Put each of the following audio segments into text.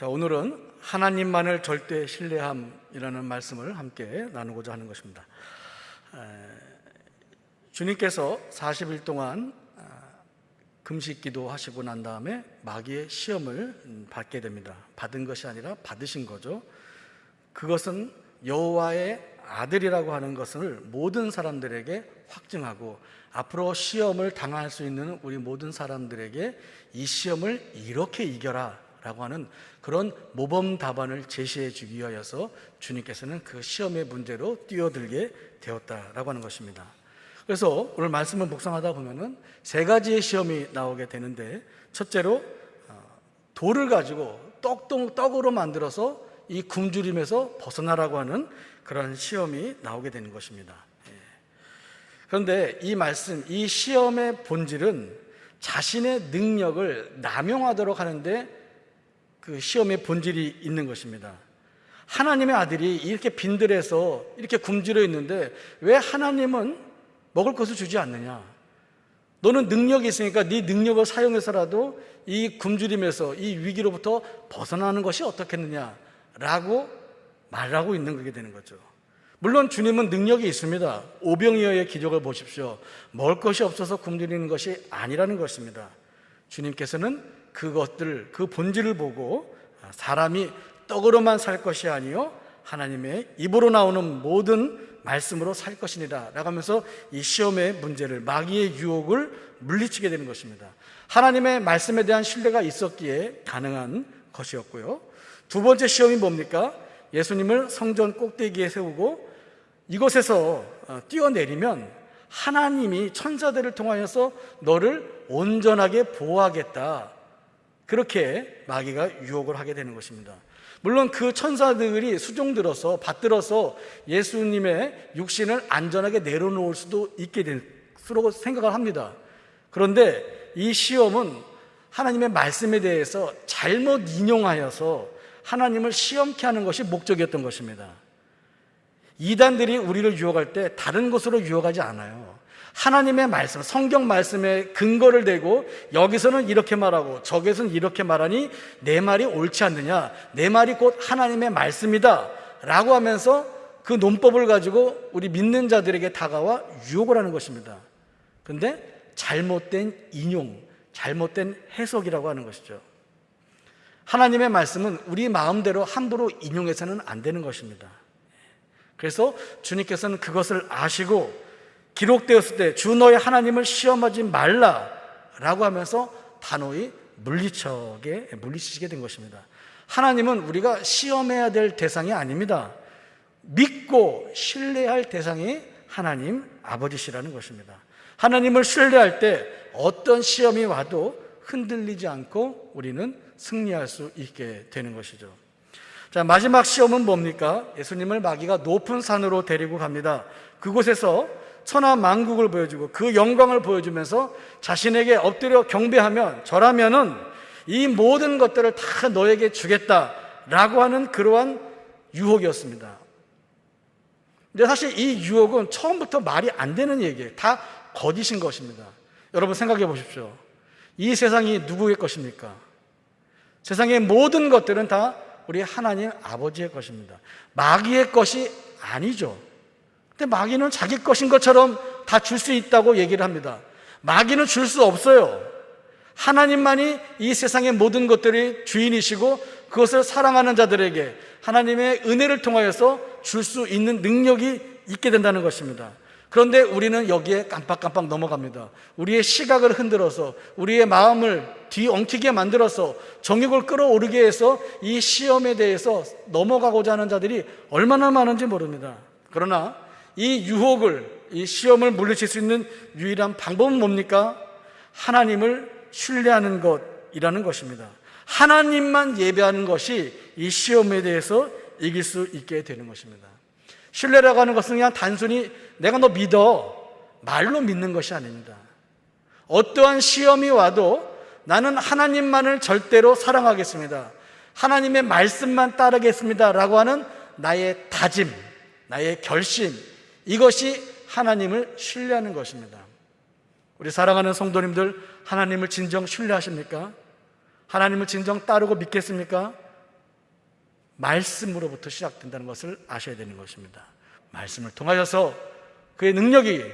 자, 오늘은 하나님만을 절대 신뢰함이라는 말씀을 함께 나누고자 하는 것입니다. 주님께서 40일 동안 금식 기도하시고 난 다음에 마귀의 시험을 받게 됩니다. 받은 것이 아니라 받으신 거죠. 그것은 여호와의 아들이라고 하는 것을 모든 사람들에게 확증하고 앞으로 시험을 당할 수 있는 우리 모든 사람들에게 이 시험을 이렇게 이겨라 라고 하는 그런 모범 답안을 제시해 주기 위하여서 주님께서는 그 시험의 문제로 뛰어들게 되었다라고 하는 것입니다. 그래서 오늘 말씀을 묵상하다 보면은 세 가지의 시험이 나오게 되는데, 첫째로 돌을 가지고 떡으로 만들어서 이 굶주림에서 벗어나라고 하는 그런 시험이 나오게 되는 것입니다. 그런데 이 말씀, 이 시험의 본질은 자신의 능력을 남용하도록 하는데 그 시험의 본질이 있는 것입니다. 하나님의 아들이 이렇게 빈들에서 이렇게 굶주려 있는데 왜 하나님은 먹을 것을 주지 않느냐? 너는 능력이 있으니까 네 능력을 사용해서라도 이 굶주림에서 이 위기로부터 벗어나는 것이 어떻겠느냐? 라고 말하고 있는 거게 되는 거죠. 물론 주님은 능력이 있습니다. 오병이어의 기적을 보십시오. 먹을 것이 없어서 굶주리는 것이 아니라는 것입니다. 주님께서는 그것들, 그 본질을 보고 사람이 떡으로만 살 것이 아니요 하나님의 입으로 나오는 모든 말씀으로 살 것이니라 라고 하면서 이 시험의 문제를, 마귀의 유혹을 물리치게 되는 것입니다. 하나님의 말씀에 대한 신뢰가 있었기에 가능한 것이었고요. 두 번째 시험이 뭡니까? 예수님을 성전 꼭대기에 세우고 이곳에서 뛰어내리면 하나님이 천사들을 통하여서 너를 온전하게 보호하겠다, 그렇게 마귀가 유혹을 하게 되는 것입니다. 물론 그 천사들이 수종들어서 받들어서 예수님의 육신을 안전하게 내려놓을 수도 있게 될 수로 생각을 합니다. 그런데 이 시험은 하나님의 말씀에 대해서 잘못 인용하여서 하나님을 시험케 하는 것이 목적이었던 것입니다. 이단들이 우리를 유혹할 때 다른 것으로 유혹하지 않아요. 하나님의 말씀, 성경 말씀에 근거를 대고 여기서는 이렇게 말하고 저기서는 이렇게 말하니 내 말이 옳지 않느냐, 내 말이 곧 하나님의 말씀이다 라고 하면서 그 논법을 가지고 우리 믿는 자들에게 다가와 유혹을 하는 것입니다. 그런데 잘못된 인용, 잘못된 해석이라고 하는 것이죠. 하나님의 말씀은 우리 마음대로 함부로 인용해서는 안 되는 것입니다. 그래서 주님께서는 그것을 아시고 기록되었을 때 주 너의 하나님을 시험하지 말라라고 하면서 단호히 물리치시게 된 것입니다. 하나님은 우리가 시험해야 될 대상이 아닙니다. 믿고 신뢰할 대상이 하나님 아버지시라는 것입니다. 하나님을 신뢰할 때 어떤 시험이 와도 흔들리지 않고 우리는 승리할 수 있게 되는 것이죠. 자, 마지막 시험은 뭡니까? 예수님을 마귀가 높은 산으로 데리고 갑니다. 그곳에서 천하 만국을 보여주고 그 영광을 보여주면서 자신에게 엎드려 경배하면, 절하면은 이 모든 것들을 다 너에게 주겠다라고 하는 그러한 유혹이었습니다. 근데 사실 이 유혹은 처음부터 말이 안 되는 얘기예요. 다 거짓인 것입니다. 여러분 생각해 보십시오. 이 세상이 누구의 것입니까? 세상의 모든 것들은 다 우리 하나님 아버지의 것입니다. 마귀의 것이 아니죠. 근데 마귀는 자기 것인 것처럼 다 줄 수 있다고 얘기를 합니다. 마귀는 줄 수 없어요. 하나님만이 이 세상의 모든 것들이 주인이시고 그것을 사랑하는 자들에게 하나님의 은혜를 통하여서 줄 수 있는 능력이 있게 된다는 것입니다. 그런데 우리는 여기에 깜빡깜빡 넘어갑니다. 우리의 시각을 흔들어서 우리의 마음을 뒤엉키게 만들어서 정욕을 끌어오르게 해서 이 시험에 대해서 넘어가고자 하는 자들이 얼마나 많은지 모릅니다. 그러나 이 유혹을, 이 시험을 물리칠 수 있는 유일한 방법은 뭡니까? 하나님을 신뢰하는 것이라는 것입니다. 하나님만 예배하는 것이 이 시험에 대해서 이길 수 있게 되는 것입니다. 신뢰라고 하는 것은 그냥 단순히 내가 너 믿어, 말로 믿는 것이 아닙니다. 어떠한 시험이 와도 나는 하나님만을 절대로 사랑하겠습니다, 하나님의 말씀만 따르겠습니다 라고 하는 나의 다짐, 나의 결심, 이것이 하나님을 신뢰하는 것입니다. 우리 사랑하는 성도님들, 하나님을 진정 신뢰하십니까? 하나님을 진정 따르고 믿겠습니까? 말씀으로부터 시작된다는 것을 아셔야 되는 것입니다. 말씀을 통하여서 그의 능력이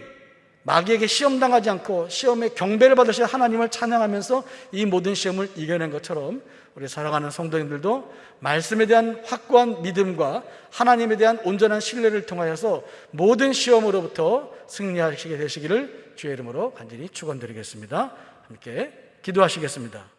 마귀에게 시험당하지 않고 시험에 경배를 받으실 하나님을 찬양하면서 이 모든 시험을 이겨낸 것처럼 우리 사랑하는 성도님들도 말씀에 대한 확고한 믿음과 하나님에 대한 온전한 신뢰를 통하여서 모든 시험으로부터 승리하시게 되시기를 주의 이름으로 간절히 축원드리겠습니다. 함께 기도하시겠습니다.